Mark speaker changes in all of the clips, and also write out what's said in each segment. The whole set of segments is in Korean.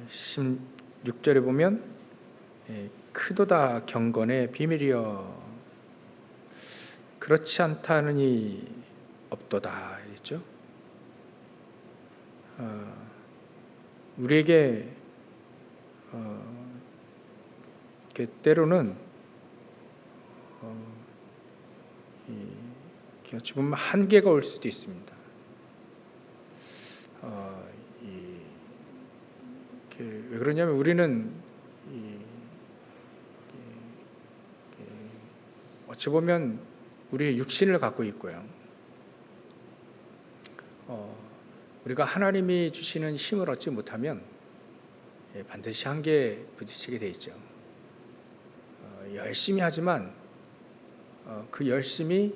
Speaker 1: 16절에 보면 크도다 경건의 비밀이여 그렇지 않다느니 없도다 이랬죠. 우리에게 때로는 어찌 보면 한계가 올 수도 있습니다. 왜 그러냐면 우리는 어찌 보면 우리의 육신을 갖고 있고요. 우리가 하나님이 주시는 힘을 얻지 못하면 반드시 한계에 부딪히게 돼 있죠. 열심히 하지만 그 열심이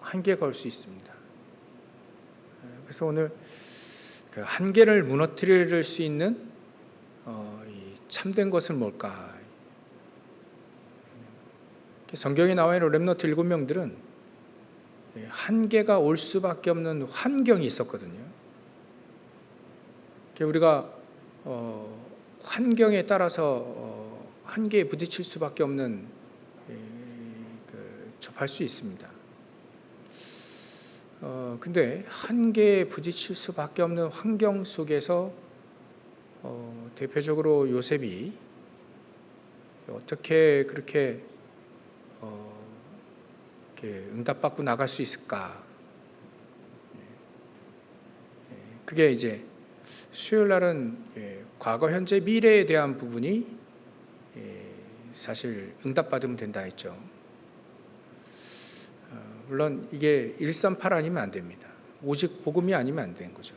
Speaker 1: 한계가 올 수 있습니다. 그래서 오늘 그 한계를 무너뜨릴 수 있는 이 참된 것은 뭘까? 성경에 나와 있는 렘넌트 7명들은 한계가 올 수밖에 없는 환경이 있었거든요. 우리가 환경에 따라서 한계에 부딪힐 수밖에 없는 접할 수 있습니다. 근데 한계에 부딪힐 수밖에 없는 환경 속에서 대표적으로 요셉이 어떻게 그렇게 응답받고 나갈 수 있을까? 그게 이제 수요일 날은 과거, 현재, 미래에 대한 부분이 사실 응답받으면 된다 했죠. 물론 이게 138 아니면 안 됩니다. 오직 복음이 아니면 안 되는 거죠.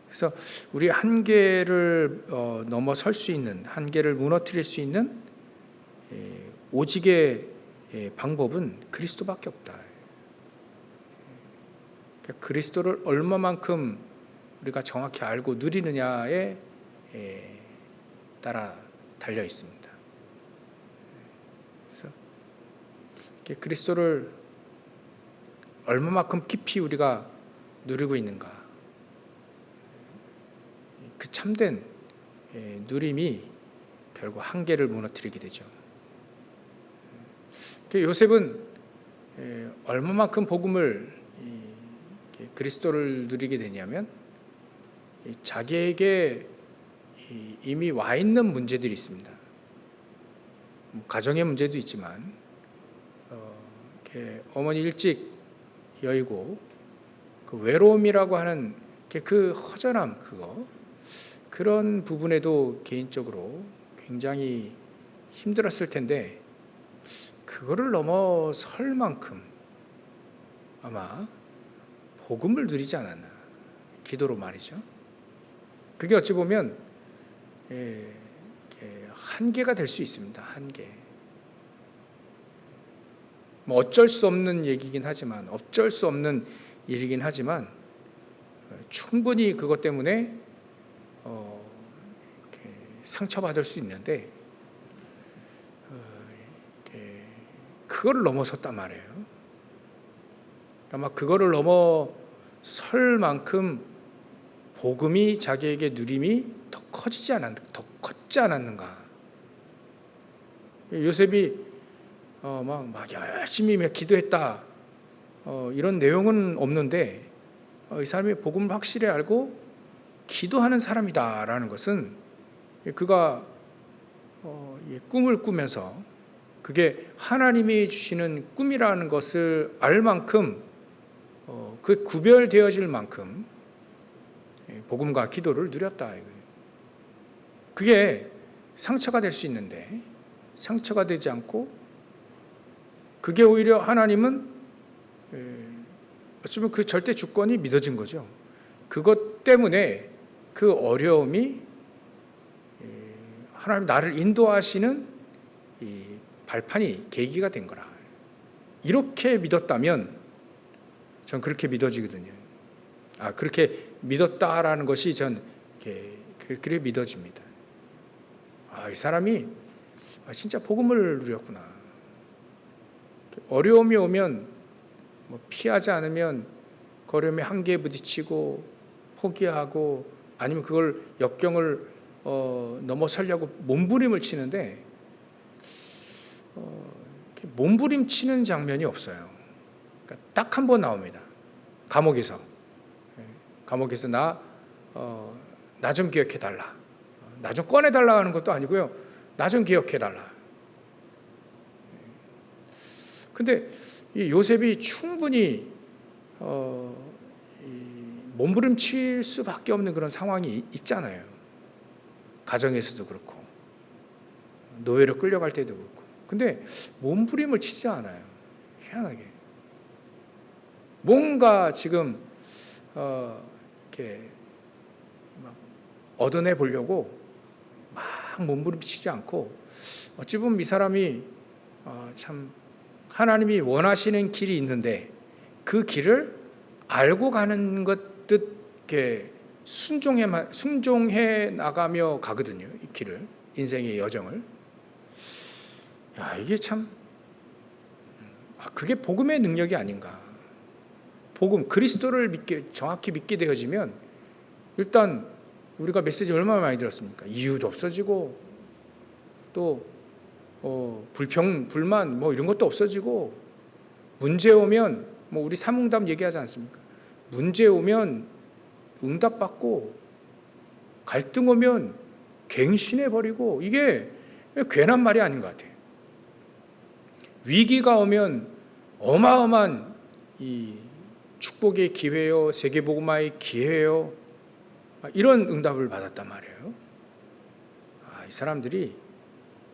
Speaker 1: 그래서 우리 한계를 넘어설 수 있는, 한계를 무너뜨릴 수 있는 오직의 방법은 그리스도밖에 없다. 그리스도를 얼마만큼 우리가 정확히 알고 누리느냐에 따라 달려 있습니다. 그래서 그리스도를 얼마만큼 깊이 우리가 누리고 있는가, 그 참된 누림이 결국 한계를 무너뜨리게 되죠. 요셉은 얼마만큼 복음을 그리스도를 누리게 되냐면 자기에게 이미 와 있는 문제들이 있습니다. 가정의 문제도 있지만 어머니 일찍 여의고 그 외로움이라고 하는 그 허전함, 그런 부분에도 개인적으로 굉장히 힘들었을 텐데 그거를 넘어설 만큼 아마 복음을 누리지 않았나, 기도로 말이죠. 그게 어찌 보면 한계가 될 수 있습니다. 한계. 뭐 어쩔 수 없는 얘기긴 하지만, 어쩔 수 없는 일이긴 하지만 충분히 그것 때문에 상처받을 수 있는데 그거를 넘어섰단 말이에요. 아마 그거를 넘어설 만큼 복음이 자기에게 누림이 더 컸지 않았는가. 요셉이 막 열심히 기도했다 이런 내용은 없는데 이 사람이 복음을 확실히 알고 기도하는 사람이다라는 것은 그가 꿈을 꾸면서 그게 하나님이 주시는 꿈이라는 것을 알 만큼 그 구별되어질 만큼 복음과 기도를 누렸다. 그게 상처가 될 수 있는데 상처가 되지 않고 그게 오히려 하나님은 어쩌면 그 절대 주권이 믿어진 거죠. 그것 때문에 그 어려움이 하나님 나를 인도하시는 이 발판이 계기가 된 거라. 이렇게 믿었다면 전 그렇게 믿어지거든요. 그렇게 믿었다라는 것이 전 그렇게 믿어집니다. 이 사람이 진짜 복음을 누렸구나. 어려움이 오면 피하지 않으면 그 어려움의 한계에 부딪히고 포기하고 아니면 그걸 역경을 넘어서려고 몸부림을 치는데 몸부림치는 장면이 없어요. 그러니까 딱 한 번 나옵니다. 감옥에서 나 좀 기억해 달라. 나 좀 꺼내 달라 하는 것도 아니고요. 나 좀 기억해 달라. 근데 이 요셉이 충분히 몸부림칠 수밖에 없는 그런 상황이 있잖아요. 가정에서도 그렇고 노예로 끌려갈 때도 그렇고. 근데 몸부림을 치지 않아요. 희한하게. 뭔가 지금 이렇게 막 얻어내 보려고 막 몸부림치지 않고 어찌 보면 이 사람이 참 하나님이 원하시는 길이 있는데 그 길을 알고 가는 것 뜻 이렇게 순종해 나가며 가거든요. 이 길을, 인생의 여정을. 야, 이게 참 그게 복음의 능력이 아닌가. 복음, 그리스도를 정확히 믿게 되어지면 일단 우리가 메시지 얼마나 많이 들었습니까? 이유도 없어지고 또 불만 뭐 이런 것도 없어지고 문제 오면 뭐 우리 삼응답 얘기하지 않습니까? 문제 오면 응답받고 갈등 오면 갱신해 버리고 이게 괜한 말이 아닌 것 같아요. 위기가 오면 어마어마한 이 축복의 기회요, 세계복음화의 기회요, 이런 응답을 받았단 말이에요. 이 사람들이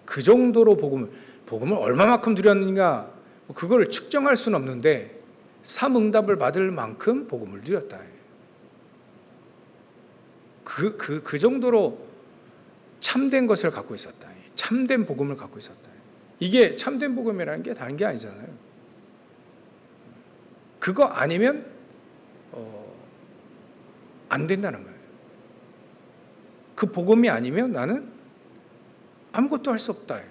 Speaker 1: 그 정도로 복음을 얼마만큼 누렸느냐, 그걸 측정할 수는 없는데 삼응답을 받을 만큼 복음을 누렸다. 그 정도로 참된 것을 갖고 있었다. 참된 복음을 갖고 있었다. 이게 참된 복음이라는 게 다른 게 아니잖아요. 그거 아니면 안 된다는 거예요. 그 복음이 아니면 나는 아무것도 할 수 없다.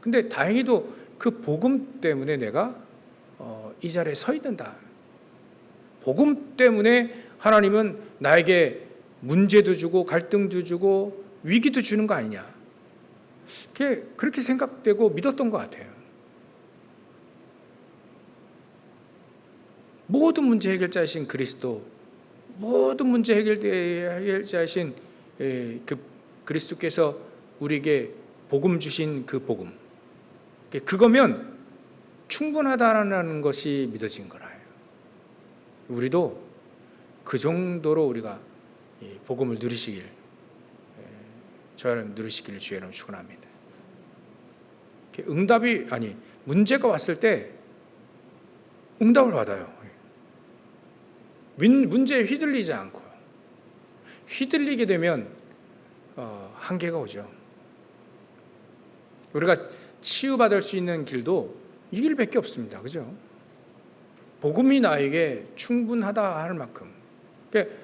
Speaker 1: 근데 다행히도 그 복음 때문에 내가 이 자리에 서 있는다. 복음 때문에 하나님은 나에게 문제도 주고 갈등도 주고 위기도 주는 거 아니냐. 그렇게 생각되고 믿었던 것 같아요. 모든 문제 해결자이신 그리스도, 모든 문제 해결자이신 그 그리스도께서 우리에게 복음 주신 그 복음, 그거면 충분하다라는 것이 믿어진 거라요. 우리도 그 정도로 우리가 복음을 누리시길, 저는 누리시기를 주의 이름으로 축원합니다. 문제가 왔을 때 응답을 받아요. 문제에 휘둘리지 않고. 휘둘리게 되면 한계가 오죠. 우리가 치유받을 수 있는 길도 이 길밖에 없습니다. 그죠? 복음이 나에게 충분하다 할 만큼. 그러니까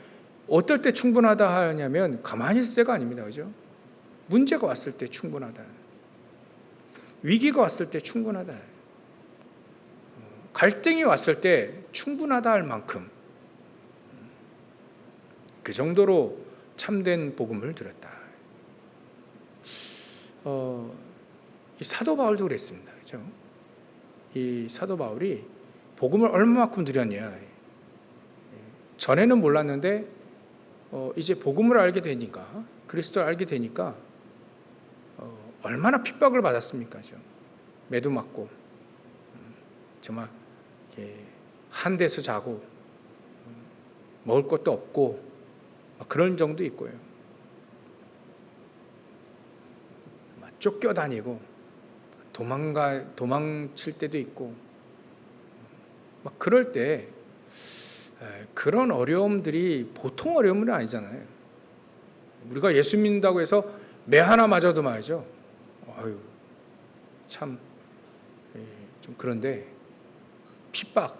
Speaker 1: 어떨 때 충분하다 하냐면 가만히 있을 때가 아닙니다. 그죠? 문제가 왔을 때 충분하다. 위기가 왔을 때 충분하다. 갈등이 왔을 때 충분하다 할 만큼 그 정도로 참된 복음을 들었다. 이 사도 바울도 그랬습니다. 그죠? 이 사도 바울이 복음을 얼마만큼 들였냐. 전에는 몰랐는데 이제 복음을 알게 되니까, 그리스도를 알게 되니까 얼마나 핍박을 받았습니까? 매도 맞고 정말 한 데서 자고 먹을 것도 없고 그런 정도 있고요. 쫓겨다니고 도망칠 때도 있고 막 그럴 때 그런 어려움들이 보통 어려움은 아니잖아요. 우리가 예수 믿는다고 해서 매 하나 맞아도 말이죠. 참 좀 그런데 핍박,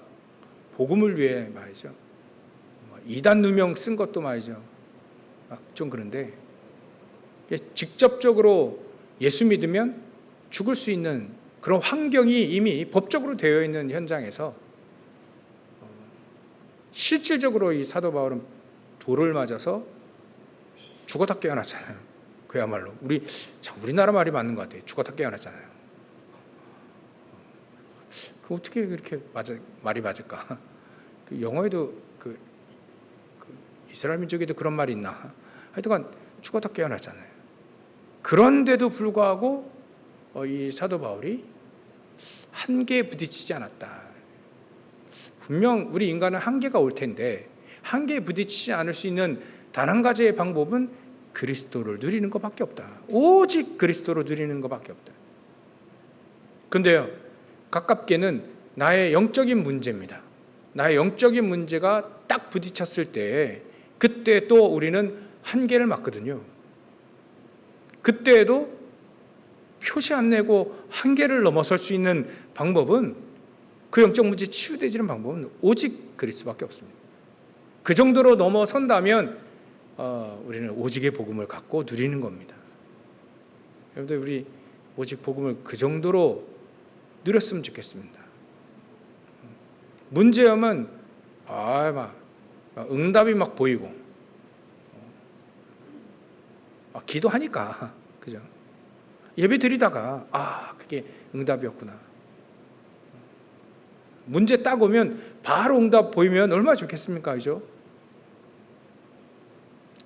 Speaker 1: 복음을 위해 말이죠. 이단 누명 쓴 것도 말이죠. 좀 그런데 직접적으로 예수 믿으면 죽을 수 있는 그런 환경이 이미 법적으로 되어 있는 현장에서 실질적으로 이 사도 바울은 돌을 맞아서 죽었다 깨어났잖아요. 그야말로 우리나라 말이 맞는 것 같아요. 죽었다 깨어났잖아요. 그 어떻게 그렇게 말이 맞을까? 그 영어에도 그 이스라엘 민족에도 그런 말이 있나? 하여튼간 죽었다 깨어났잖아요. 그런데도 불구하고 이 사도 바울이 한계에 부딪히지 않았다. 분명 우리 인간은 한계가 올 텐데 한계에 부딪히지 않을 수 있는 단 한 가지의 방법은 그리스도를 누리는 것밖에 없다. 오직 그리스도를 누리는 것밖에 없다. 그런데요, 가깝게는 나의 영적인 문제입니다. 나의 영적인 문제가 딱 부딪혔을 때 그때 또 우리는 한계를 맞거든요. 그때에도 표시 안 내고 한계를 넘어설 수 있는 방법은, 그 영적 문제 치유되지는 방법은 오직 그리스도밖에 없습니다. 그 정도로 넘어선다면 우리는 오직의 복음을 갖고 누리는 겁니다. 여러분들, 우리 오직 복음을 그 정도로 누렸으면 좋겠습니다. 문제하면 응답이 막 보이고 기도하니까, 그죠? 예배 드리다가 그게 응답이었구나. 문제 딱 오면 바로 응답 보이면 얼마나 좋겠습니까? 그죠?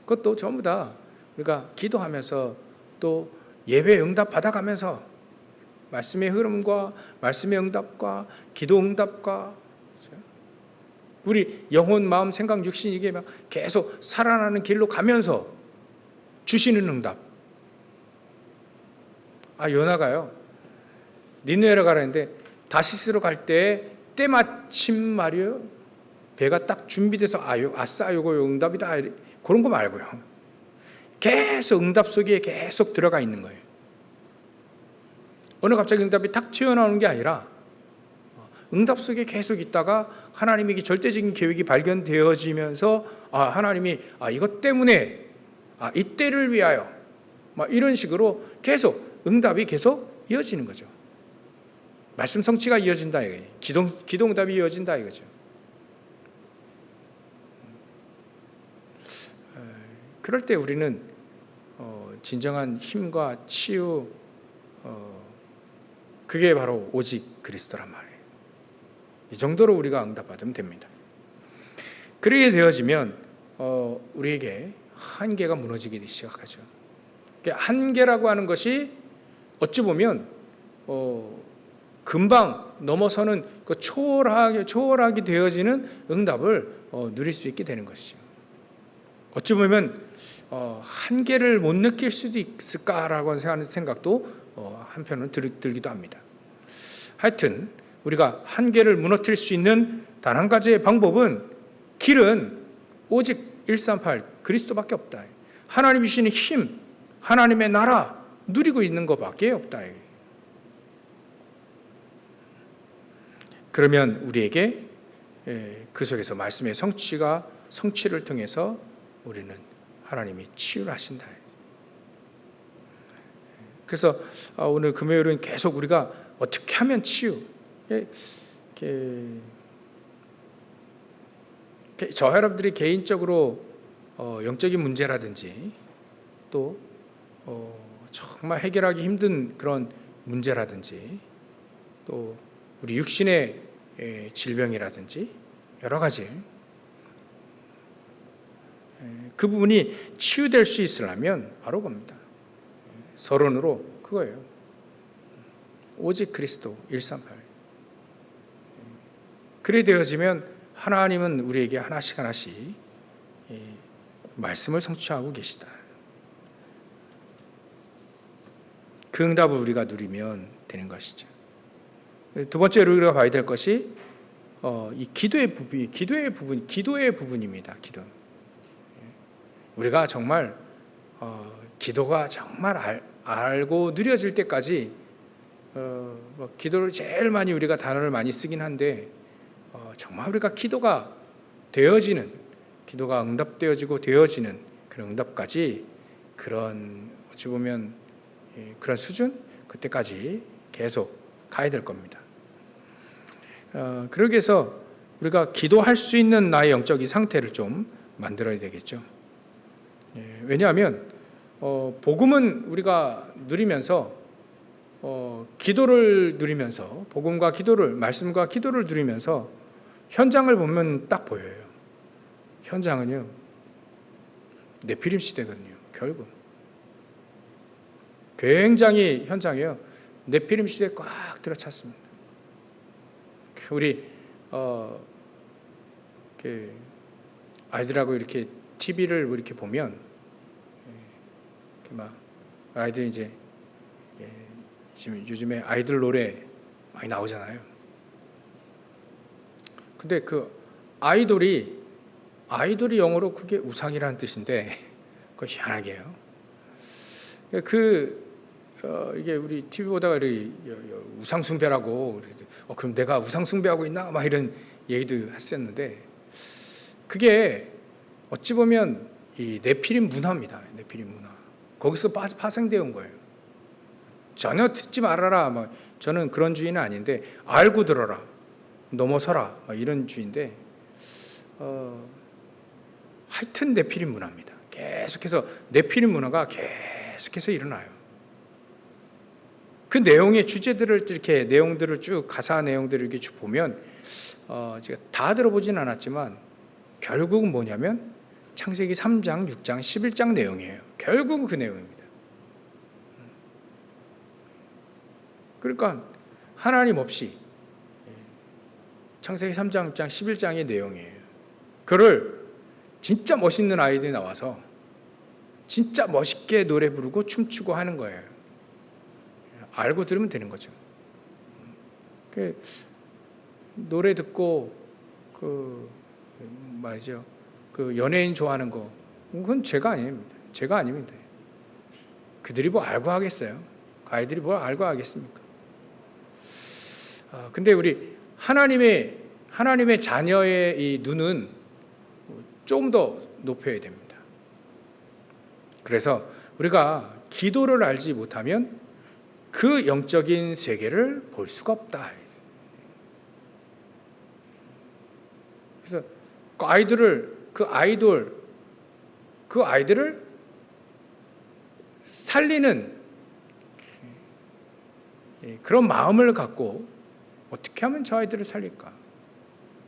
Speaker 1: 그것도 전부 다 우리가 기도하면서 또 예배 응답 받아가면서 말씀의 흐름과 말씀의 응답과 기도 응답과 우리 영혼, 마음, 생각, 육신 이게 막 계속 살아나는 길로 가면서 주시는 응답. 요나가요, 니느웨로 가라는데 다시스로 갈 때 때마침 말이에요, 배가 딱 준비돼서 아싸 요거 응답이다, 그런 거 말고요, 계속 응답 속에 계속 들어가 있는 거예요. 어느 갑자기 응답이 탁 튀어나오는 게 아니라 응답 속에 계속 있다가 하나님에게 절대적인 계획이 발견되어지면서 하나님이 이것 때문에 이때를 위하여 이런 식으로 계속 응답이 계속 이어지는 거죠. 말씀 성취가 이어진다 이거예요. 기도 응답이 이어진다 이거죠. 그럴 때 우리는 진정한 힘과 치유, 그게 바로 오직 그리스도란 말이에요. 이 정도로 우리가 응답받으면 됩니다. 그렇게 되어지면 우리에게 한계가 무너지기 시작하죠. 한계라고 하는 것이 어찌 보면 금방 넘어서는 그 초월하게 되어지는 응답을 누릴 수 있게 되는 것이죠. 어찌 보면 한계를 못 느낄 수도 있을까라고 하는 생각도 한편은 들기도 합니다. 하여튼 우리가 한계를 무너뜨릴 수 있는 단 한 가지의 방법은, 길은 오직 138 그리스도밖에 없다. 하나님이 주시는 힘, 하나님의 나라 누리고 있는 것밖에 없다. 그러면 우리에게 그 속에서 말씀의 성취를 통해서 우리는 하나님이 치유를 하신다. 그래서 오늘 금요일은 계속 우리가 어떻게 하면 치유, 저 여러분들이 개인적으로 영적인 문제라든지 또 정말 해결하기 힘든 그런 문제라든지 또 우리 육신의 질병이라든지 여러 가지, 그 부분이 치유될 수 있으려면 바로 겁니다. 서론으로 그거예요. 오직 그리스도 138. 그래 되어지면 하나님은 우리에게 하나씩 말씀을 성취하고 계시다. 그 응답을 우리가 누리면 되는 것이죠. 두 번째로 우리가 봐야 될 것이 이 기도의 부분입니다. 기도. 우리가 정말 기도가 정말 알고 누려질 때까지 기도를 제일 많이 우리가 단어를 많이 쓰긴 한데 정말 우리가 기도가 응답되어지고 되어지는 그런 응답까지, 그런 어찌 보면 그런 수준, 그때까지 계속 가야 될 겁니다. 그러기 위해서 우리가 기도할 수 있는 나의 영적인 상태를 좀 만들어야 되겠죠. 왜냐하면 복음은 우리가 누리면서 기도를 누리면서 복음과 기도를 말씀과 기도를 누리면서 현장을 보면 딱 보여요. 현장은요 네피림 시대거든요. 결국 굉장히 현장이요 네피림 시대에 꽉 들어찼습니다. 우리 이렇게 아이들하고 이렇게 TV를 이렇게 보면 이렇게 막 아이들 이제 지금 요즘에 아이들 노래 많이 나오잖아요. 근데 그 아이돌이 영어로 그게 우상이라는 뜻인데 그거 희한하게요. 이게 우리 TV 보다가 우상 숭배라고 그럼 내가 우상 숭배하고 있나 막 이런 얘기도 했었는데 그게 어찌 보면 이 네피림 문화입니다. 네피림 문화. 거기서 파생되어 온 거예요. 전혀 듣지 말아라. 막 저는 그런 주의는 아닌데 알고 들어라. 넘어서라. 막 이런 주의인데 하여튼 네피림 문화입니다. 계속해서 네피림 문화가 계속해서 일어나요. 그 내용의 주제들을 이렇게 내용들을 쭉 가사 내용들을 이렇게 쭉 보면 제가 다 들어보진 않았지만 결국은 뭐냐면 창세기 3장, 6장, 11장 내용이에요. 결국은 그 내용입니다. 그러니까 하나님 없이 창세기 3장, 6장, 11장의 내용이에요. 그를 진짜 멋있는 아이들이 나와서 진짜 멋있게 노래 부르고 춤추고 하는 거예요. 알고 들으면 되는 거죠. 노래 듣고 말이죠. 그 연예인 좋아하는 거 그건 죄가 아닙니다. 죄가 아닙니다. 그들이 뭐 알고 하겠어요? 그 아이들이 뭘 알고 하겠습니까? 근데 우리 하나님의 자녀의 이 눈은 조금 더 높여야 됩니다. 그래서 우리가 기도를 알지 못하면 그 영적인 세계를 볼 수가 없다. 그래서 그 아이들을 살리는 그런 마음을 갖고 어떻게 하면 저 아이들을 살릴까?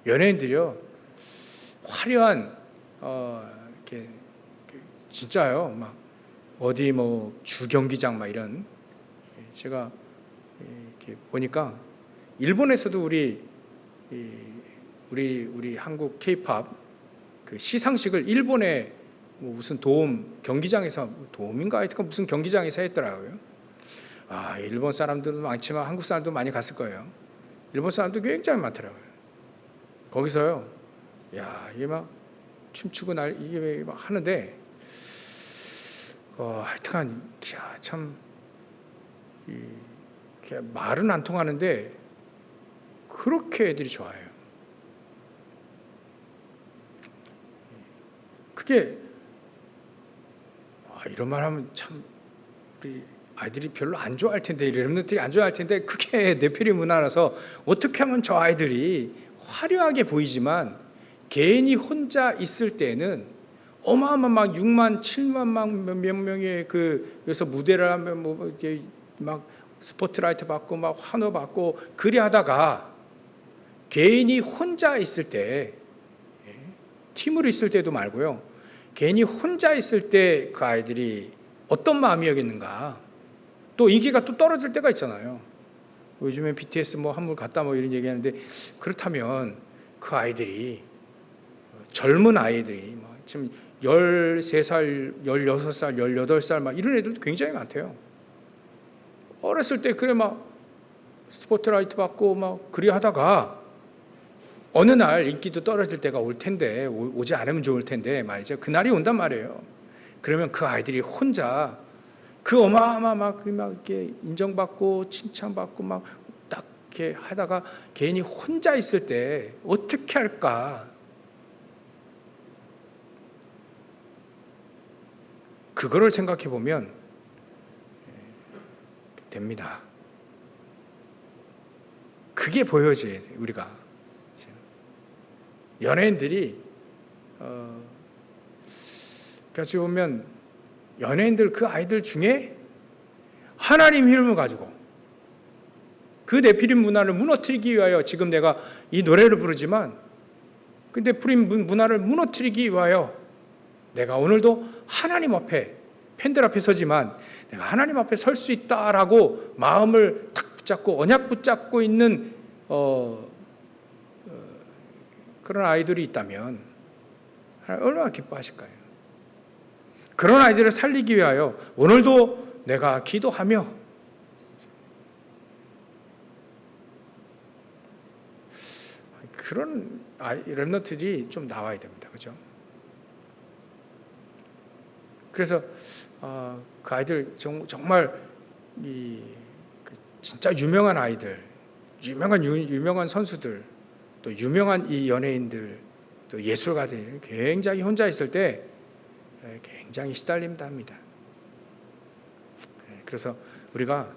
Speaker 1: 연예인들이요 화려한 이렇게 진짜요 막 어디 뭐 주경기장 막 이런 제가 이렇게 보니까 일본에서도 우리 한국 K-팝 그 시상식을 일본의 무슨 경기장에서 도움인가 하여튼 무슨 경기장에서 했더라고요. 일본 사람들도 많지만 한국 사람도 많이 갔을 거예요. 일본 사람도 굉장히 많더라고요. 거기서요, 이게 막 춤추고 이게 막 하는데, 하여튼 참 말은 안 통하는데 그렇게 애들이 좋아해요. 그게 이런 말 하면 참 우리 아이들이 별로 안 좋아할 텐데 렘넌트들이 안 좋아할 텐데 그게 네피림 문화라서 어떻게 하면 저 아이들이 화려하게 보이지만 개인이 혼자 있을 때는 어마어마 막 6만 7만 몇 명의 그래서 무대를 하면 뭐 이렇게 막 스포트라이트 받고 막 환호 받고 그리 하다가 개인이 혼자 있을 때 팀으로 있을 때도 말고요. 개인이 혼자 있을 때 그 아이들이 어떤 마음이었겠는가. 또 인기가 또 떨어질 때가 있잖아요. 요즘에 BTS 뭐 한물 갔다 뭐 이런 얘기하는데 그렇다면 그 아이들이 젊은 아이들이 지금 13살, 16살, 18살 막 이런 애들도 굉장히 많대요. 어렸을 때 그래 막 스포트라이트 받고 막 그리 하다가 어느 날 인기도 떨어질 때가 올 텐데 오지 않으면 좋을 텐데 말이죠. 그날이 온단 말이에요. 그러면 그 아이들이 혼자 그 막 이렇게 인정받고 칭찬받고 막 딱 이렇게 하다가 개인이 혼자 있을 때 어떻게 할까? 그거를 생각해 보면 됩니다. 그게 보여져야 돼, 우리가. 연예인들이 같이 보면 연예인들 그 아이들 중에 하나님 힘을 가지고 그 네피림 문화를 무너뜨리기 위하여 지금 내가 이 노래를 부르지만 그 네피림 문화를 무너뜨리기 위하여 내가 오늘도 하나님 앞에 팬들 앞에 서지만 내가 하나님 앞에 설 수 있다라고 마음을 탁 붙잡고 언약 붙잡고 있는 그런 아이들이 있다면 얼마나 기뻐하실까요? 그런 아이들을 살리기 위하여 오늘도 내가 기도하며 그런 렘넌트들이 좀 나와야 됩니다. 그죠? 그래서 그 아이들 정말 진짜 유명한 아이들, 유명한 선수들, 또 유명한 이 연예인들, 또 예술가들 굉장히 혼자 있을 때 굉장히 시달린다 합니다. 그래서 우리가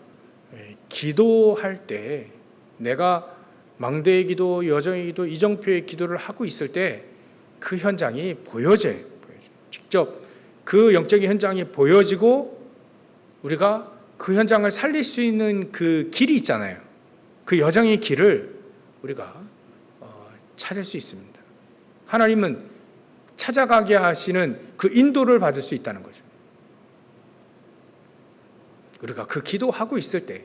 Speaker 1: 기도할 때 내가 망대의 기도, 여정의 기도, 이정표의 기도를 하고 있을 때 그 현장이 보여져요. 직접 그 영적인 현장이 보여지고 우리가 그 현장을 살릴 수 있는 그 길이 있잖아요. 그 여정의 길을 우리가 찾을 수 있습니다. 하나님은 찾아가게 하시는 그 인도를 받을 수 있다는 거죠. 우리가 그 기도하고 있을 때,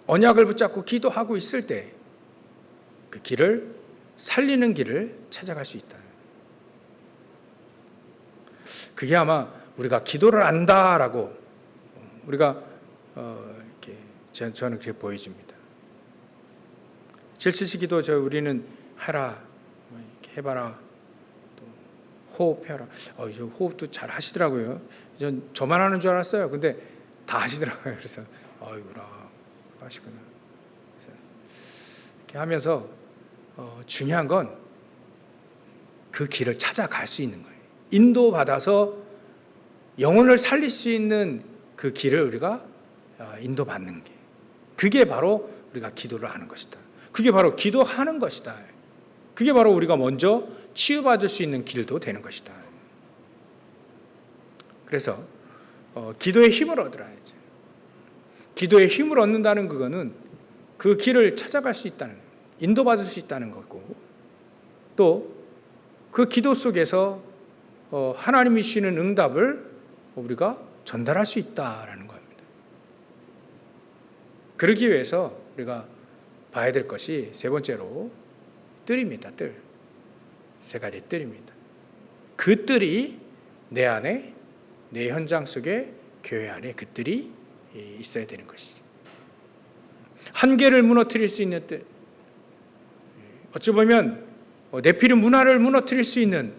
Speaker 1: 언약을 붙잡고 기도하고 있을 때 그 길을 살리는 길을 찾아갈 수 있다. 그게 아마 우리가 기도를 안다라고 우리가 저는 그렇게 보여집니다. 777 기도 우리는 하라, 이렇게 해봐라, 또 호흡해라. 저 호흡도 잘 하시더라고요. 전 저만 하는 줄 알았어요. 근데 다 하시더라고요. 그래서 아이고라 하시구나. 그래서 이렇게 하면서 중요한 건 그 길을 찾아갈 수 있는 거예요. 인도받아서 영혼을 살릴 수 있는 그 길을 우리가 인도받는 게, 그게 바로 우리가 기도를 하는 것이다. 그게 바로 기도하는 것이다. 그게 바로 우리가 먼저 치유받을 수 있는 길도 되는 것이다. 그래서 기도의 힘을 얻으라야죠. 기도의 힘을 얻는다는 그거는 그 길을 찾아갈 수 있다는, 인도받을 수 있다는 거고, 또 그 기도 속에서 하나님이 주시는 응답을 우리가 전달할 수 있다라는 겁니다. 그러기 위해서 우리가 봐야 될 것이 세 번째로 뜰입니다. 뜰. 세 가지 뜰입니다. 그 뜰이 내 안에, 내 현장 속에, 교회 안에 그 뜰이 있어야 되는 것이죠. 한계를 무너뜨릴 수 있는 뜰. 어찌 보면 네피림 문화를 무너뜨릴 수 있는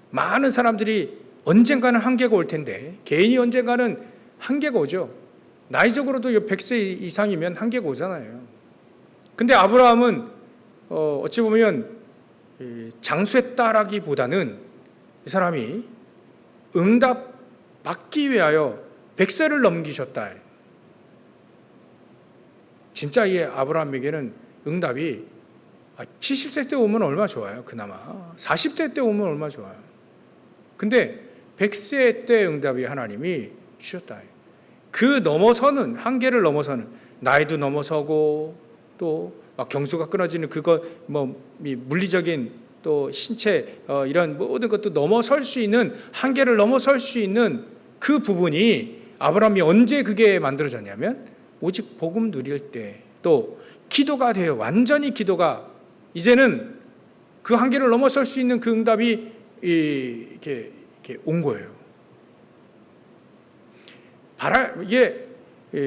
Speaker 1: 많은 사람들이 언젠가는 한계가 올 텐데, 개인이 언젠가는 한계가 오죠. 나이적으로도 100세 이상이면 한계가 오잖아요. 근데 아브라함은 어찌 보면 장수했다라기보다는 이 사람이 응답 받기 위하여 100세를 넘기셨다. 진짜 이 아브라함에게는 응답이 70세 때 오면 얼마나 좋아요. 그나마 40대 때 오면 얼마나 좋아요. 근데 100세 때 응답이 하나님이 주셨다. 그 넘어서는, 한계를 넘어서는, 나이도 넘어서고 또 막 경수가 끊어지는 그거 물리적인 또 신체 이런 모든 것도 넘어설 수 있는, 한계를 넘어설 수 있는 그 부분이 아브라함이 언제 그게 만들어졌냐면 오직 복음 누릴 때, 또 기도가 돼요. 완전히 기도가 이제는 그 한계를 넘어설 수 있는 그 응답이 이렇게 온 거예요. 이게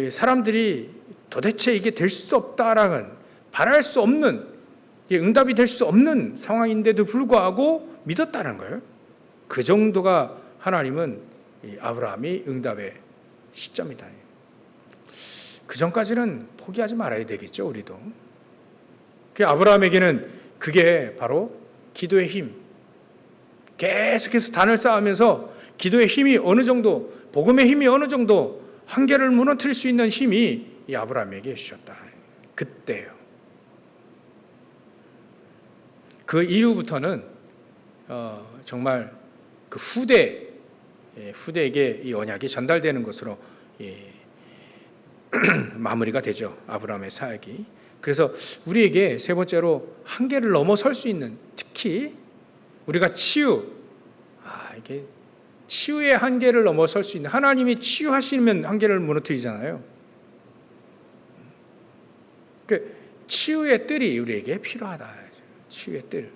Speaker 1: 사람들이 도대체 이게 될 수 없다라는, 바랄 수 없는, 응답이 될 수 없는 상황인데도 불구하고 믿었다는 거예요. 그 정도가 하나님은 아브라함이 응답의 시점이다. 그 전까지는 포기하지 말아야 되겠죠, 우리도. 아브라함에게는 그게 바로 기도의 힘, 계속해서 단을 쌓으면서 기도의 힘이 어느 정도, 복음의 힘이 어느 정도 한계를 무너뜨릴 수 있는 힘이 이 아브라함에게 주셨다. 그때요. 그 이후부터는 정말 그 후대에게 이 언약이 전달되는 것으로 마무리가 되죠. 아브라함의 사역이. 그래서 우리에게 세 번째로 한계를 넘어설 수 있는, 특히 우리가 이게 치유의 한계를 넘어설 수 있는, 하나님이 치유하시면 한계를 무너뜨리잖아요. 그 치유의 뜰이 우리에게 필요하다. 치유의 뜰.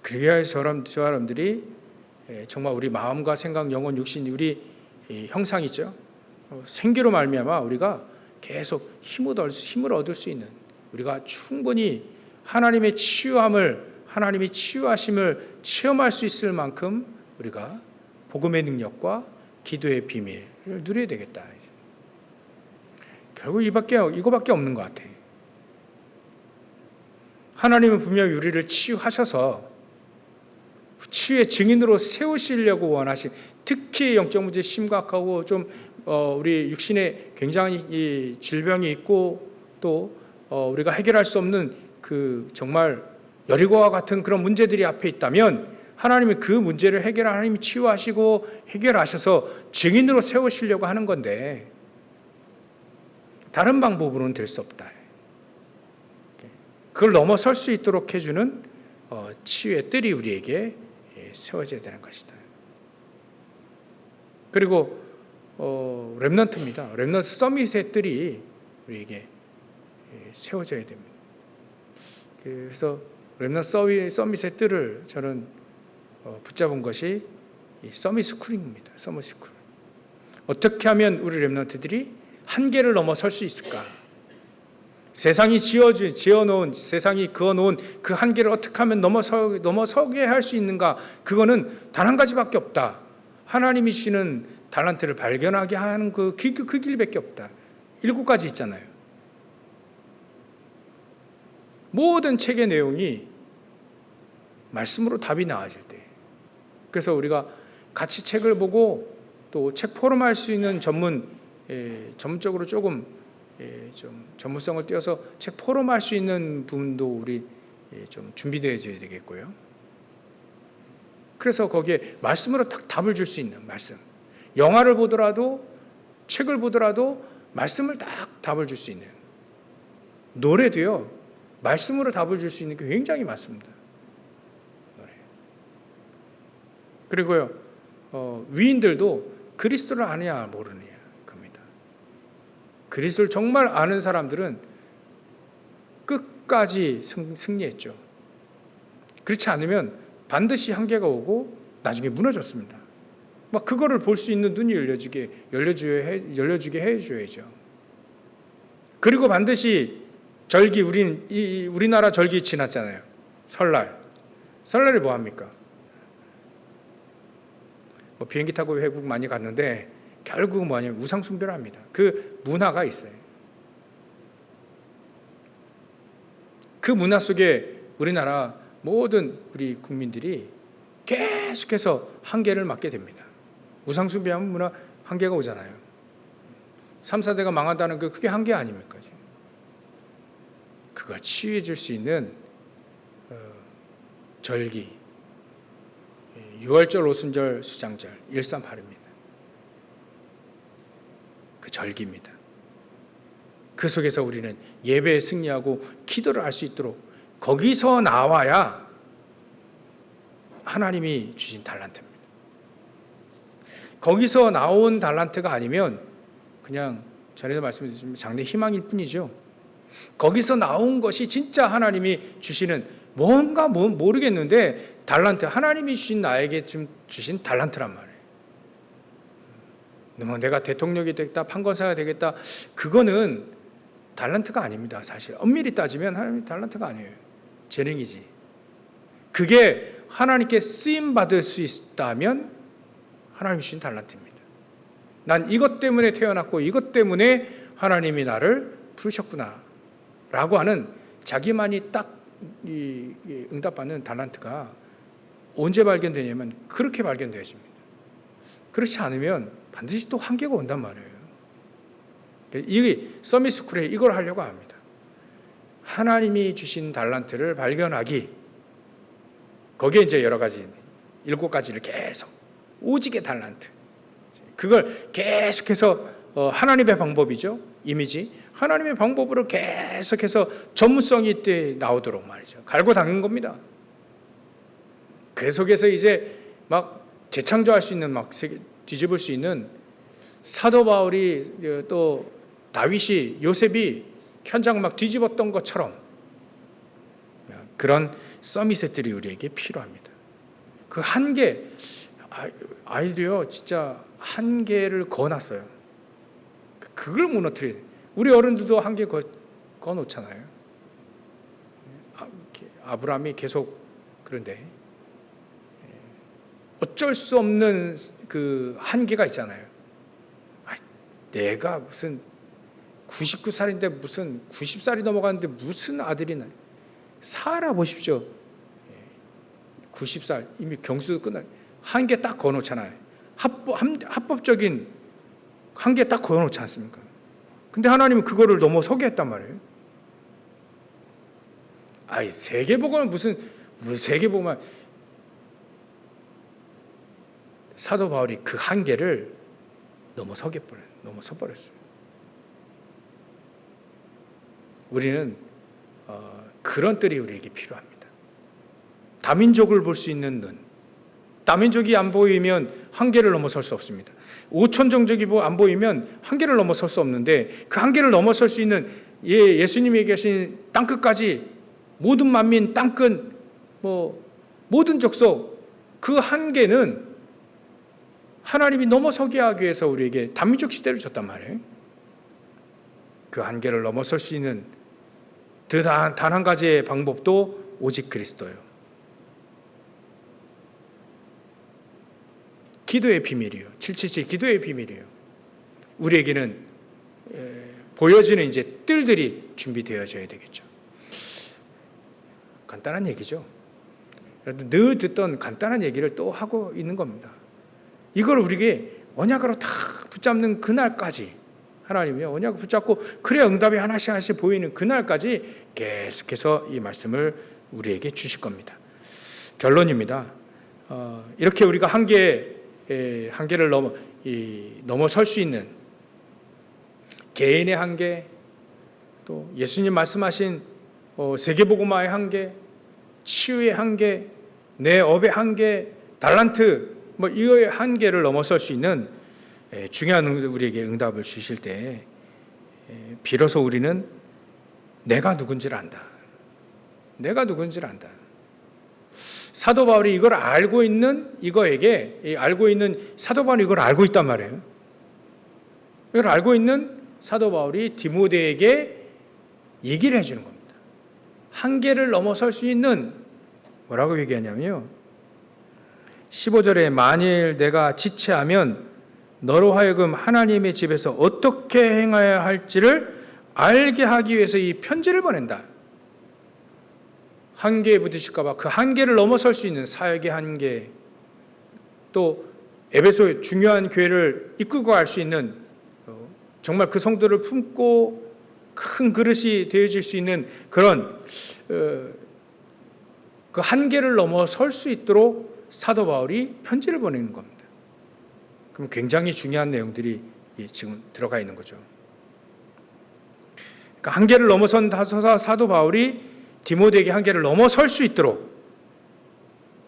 Speaker 1: 그래야 저 사람들이 정말 우리 마음과 생각, 영혼, 육신, 우리 형상이죠. 생기로 말미암아 우리가 계속 힘을 얻을 수 있는, 우리가 충분히 하나님의 하나님이 치유하심을 체험할 수 있을 만큼 우리가 복음의 능력과 기도의 비밀을 누려야 되겠다. 결국 이거밖에 없는 것 같아. 하나님은 분명히 우리를 치유하셔서 치유의 증인으로 세우시려고 원하신, 특히 영적 문제 심각하고 좀 우리 육신에 굉장히 이 질병이 있고 또 우리가 해결할 수 없는 그 정말 여리고와 같은 그런 문제들이 앞에 있다면 하나님이 그 문제를 하나님이 치유하시고 해결하셔서 증인으로 세우시려고 하는 건데 다른 방법으로는 될 수 없다. 그걸 넘어설 수 있도록 해주는 치유의 뜰이 우리에게 세워져야 되는 것이다. 그리고 렘넌트입니다. 렘넌트 서밋의 뜰이 우리에게 세워져야 됩니다. 그래서 렘넌트 서밋의 뜰을 저는 붙잡은 것이 이 서밋 스쿨입니다. 서밋 스쿨. 어떻게 하면 우리 렘넌트들이 한계를 넘어설 수 있을까? 세상이 지어놓은, 세상이 그어놓은 그 한계를 어떻게 하면 넘어서게 할 수 있는가? 그거는 단 한 가지밖에 없다. 하나님이 주시는 달란트를 발견하게 하는 그 길밖에 없다. 7가지 있잖아요. 모든 책의 내용이 말씀으로 답이 나와질 때. 그래서 우리가 같이 책을 보고 또 책 포럼할 수 있는 전문적으로 조금 좀 전문성을 띄어서 책 포럼할 수 있는 부분도 우리 좀 준비되어야 되겠고요. 그래서 거기에 말씀으로 딱 답을 줄 수 있는 말씀. 영화를 보더라도 책을 보더라도 말씀을 딱 답을 줄 수 있는, 노래도요 말씀으로 답을 줄 수 있는 게 굉장히 많습니다. 노래. 그리고요 위인들도 그리스도를 아느냐 모르느냐 겁니다. 그리스도를 정말 아는 사람들은 끝까지 승리했죠. 그렇지 않으면 반드시 한계가 오고 나중에 무너졌습니다. 막 그거를 볼 수 있는 눈이 열려주게 해줘야죠. 그리고 반드시 절기, 우리나라 절기 지났잖아요. 설날에 뭐 합니까? 뭐 비행기 타고 외국 많이 갔는데 결국 뭐냐면 우상 숭배를 합니다. 그 문화가 있어요. 그 문화 속에 우리나라 모든 우리 국민들이 계속해서 한계를 맞게 됩니다. 우상 숭배하면 문화 한계가 오잖아요. 3, 4대가 망한다는 게 그게 한계 아닙니까? 그걸 치유해 줄 수 있는 절기, 6월절, 오순절, 수장절, 138입니다. 그 절기입니다. 그 속에서 우리는 예배에 승리하고 기도를 할 수 있도록 거기서 나와야 하나님이 주신 달란트입니다. 거기서 나온 달란트가 아니면 그냥 전에도 말씀드렸지만 장래 희망일 뿐이죠. 거기서 나온 것이 진짜 하나님이 주시는 뭔가 모르겠는데 달란트, 하나님이 주신 나에게 주신 달란트란 말이에요. 뭐 내가 대통령이 되겠다, 판검사가 되겠다, 그거는 달란트가 아닙니다. 사실 엄밀히 따지면 하나님의 달란트가 아니에요. 재능이지. 그게 하나님께 쓰임 받을 수 있다면 하나님이 주신 달란트입니다. 난 이것 때문에 태어났고 이것 때문에 하나님이 나를 부르셨구나 라고 하는 자기만이 딱 응답받는 달란트가 언제 발견되냐면 그렇게 발견되어집니다. 그렇지 않으면 반드시 또 한계가 온단 말이에요. 이 서밋스쿨에 이걸 하려고 합니다. 하나님이 주신 달란트를 발견하기, 거기에 이제 여러 가지 7가지를 계속 오직의 달란트, 그걸 계속해서 하나님의 방법이죠. 이미지 하나님의 방법으로 계속해서 전문성이 이때 나오도록 말이죠. 갈고 닦는 겁니다. 그 속에서 이제 막 재창조할 수 있는, 막 뒤집을 수 있는 사도 바울이, 또 다윗이, 요셉이 현장 막 뒤집었던 것처럼 그런 서밋셋들이 우리에게 필요합니다. 그 한계, 아이들이요 진짜 한계를 거놨어요. 그걸 무너뜨려야 돼요. 우리 어른들도 한계 거놓잖아요. 아브라함이 계속, 그런데 어쩔 수 없는 그 한계가 있잖아요. 내가 무슨 99살인데 무슨 90살이 넘어갔는데 무슨 아들이 나. 살아보십시오. 90살 이미 경수도 끝나. 한계 딱 거놓잖아요. 합법적인 한계 딱 거놓지 않습니까? 근데 하나님은 그거를 넘어서게 했단 말이에요. 세계복음은 무슨 세계복음은, 사도 바울이 그 한계를 넘어서 버렸어요. 우리는 그런 뜰이 우리에게 필요합니다. 다민족을 볼 수 있는 눈. 다민족이 안 보이면 한계를 넘어설 수 없습니다. 5천 종족이 안 보이면 한계를 넘어설 수 없는데, 그 한계를 넘어설 수 있는 예수님이 얘기하신 땅끝까지, 모든 만민, 땅끝, 모든 족속, 그 한계는 하나님이 넘어서게 하기 위해서 우리에게 다민족 시대를 줬단 말이에요. 그 한계를 넘어설 수 있는 단 한 가지의 방법도 오직 그리스도예요. 기도의 비밀이에요. 777 기도의 비밀이에요. 우리에게는 보여지는 이제 뜰들이 준비되어져야 되겠죠. 간단한 얘기죠. 늘 듣던 간단한 얘기를 또 하고 있는 겁니다. 이걸 우리에게 언약으로 다 붙잡는 그날까지, 하나님이 언약을 붙잡고 그래야 응답이 하나씩 보이는 그날까지 계속해서 이 말씀을 우리에게 주실 겁니다. 결론입니다. 이렇게 우리가 한계를 넘어설 수 있는 개인의 한계, 또 예수님 말씀하신 세계복음화의 한계, 치유의 한계, 내 업의 한계, 달란트, 이거의 한계를 넘어설 수 있는 중요한 우리에게 응답을 주실 때, 비로소 우리는 내가 누군지를 안다. 사도 바울이 이걸 알고 있는 사도 바울이 이걸 알고 있단 말이에요. 이걸 알고 있는 사도 바울이 디모데에게 얘기를 해주는 겁니다. 한계를 넘어설 수 있는, 뭐라고 얘기하냐면요, 15절에 만일 내가 지체하면 너로 하여금 하나님의 집에서 어떻게 행해야 할지를 알게 하기 위해서 이 편지를 보낸다. 한계에 부딪힐까 봐 그 한계를 넘어설 수 있는 사역의 한계, 또 에베소의 중요한 교회를 이끌고 갈 수 있는, 정말 그 성도를 품고 큰 그릇이 되어질 수 있는 그런 그 한계를 넘어설 수 있도록 사도 바울이 편지를 보내는 겁니다. 그럼 굉장히 중요한 내용들이 지금 들어가 있는 거죠. 그러니까 한계를 넘어선 사도 바울이 디모데에게 한계를 넘어설 수 있도록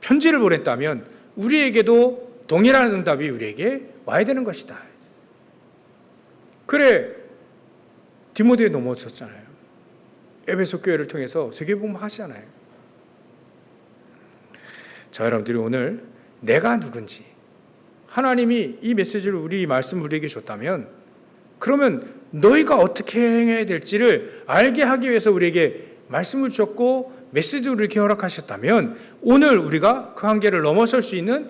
Speaker 1: 편지를 보냈다면 우리에게도 동일한 응답이 우리에게 와야 되는 것이다. 그래, 디모데에 넘어섰잖아요. 에베소 교회를 통해서 세계복음 하시잖아요. 자, 여러분들이 오늘 내가 누군지, 하나님이 이 메시지를, 우리 말씀을 우리에게 줬다면, 그러면 너희가 어떻게 행해야 될지를 알게 하기 위해서 우리에게 말씀을 줬고 메시지를 이렇게 허락하셨다면, 오늘 우리가 그 한계를 넘어설 수 있는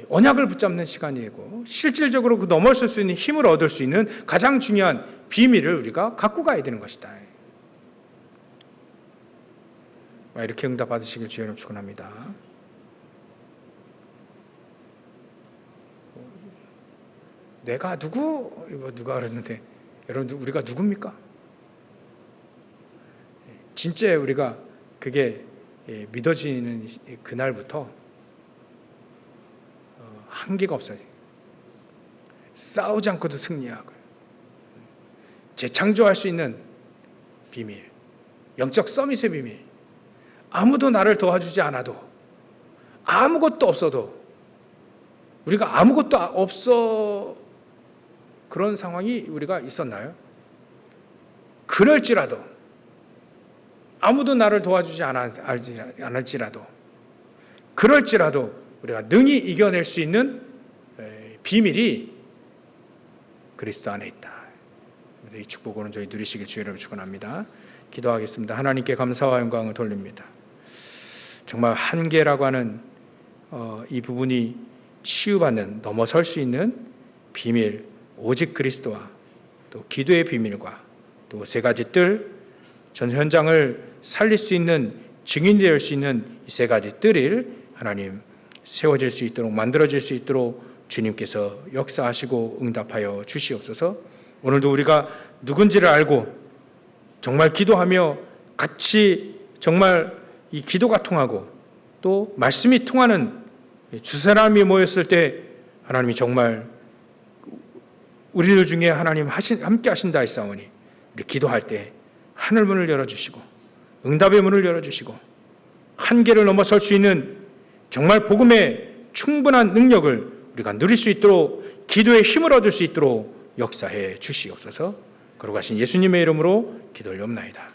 Speaker 1: 언약을 붙잡는 시간이고, 실질적으로 그 넘어설 수 있는 힘을 얻을 수 있는 가장 중요한 비밀을 우리가 갖고 가야 되는 것이다. 이렇게 응답 받으시길 주의 이름으로 축원합니다. 내가 누가 그랬는데, 여러분들 우리가 누굽니까? 진짜 우리가 그게 믿어지는 그날부터 한계가 없어요. 싸우지 않고도 승리하고 재창조할 수 있는 비밀, 영적 서밋의 비밀. 아무도 나를 도와주지 않아도, 아무것도 없어도, 우리가 아무것도 없어 그런 상황이 우리가 있었나요? 그럴지라도, 아무도 나를 도와주지 않을지라도, 그럴지라도 우리가 능히 이겨낼 수 있는 비밀이 그리스도 안에 있다. 이 축복을 저희 누리시길 주의로 축원합니다. 기도하겠습니다. 하나님께 감사와 영광을 돌립니다. 정말 한계라고 하는 이 부분이 치유받는, 넘어설 수 있는 비밀, 오직 그리스도와 또 기도의 비밀과 또 세 가지 뜰, 전 현장을 살릴 수 있는, 증인이 될 수 있는 이 세 가지 뜰을 하나님 세워질 수 있도록, 만들어질 수 있도록 주님께서 역사하시고 응답하여 주시옵소서. 오늘도 우리가 누군지를 알고 정말 기도하며 같이 정말 이 기도가 통하고 또 말씀이 통하는 두 사람이 모였을 때 하나님이 정말 우리들 중에 하나님 함께 하신다 했사오니, 우리 기도할 때 하늘 문을 열어주시고 응답의 문을 열어주시고 한계를 넘어설 수 있는 정말 복음의 충분한 능력을 우리가 누릴 수 있도록, 기도의 힘을 얻을 수 있도록 역사해 주시옵소서. 거룩하신 예수님의 이름으로 기도를 옵나이다.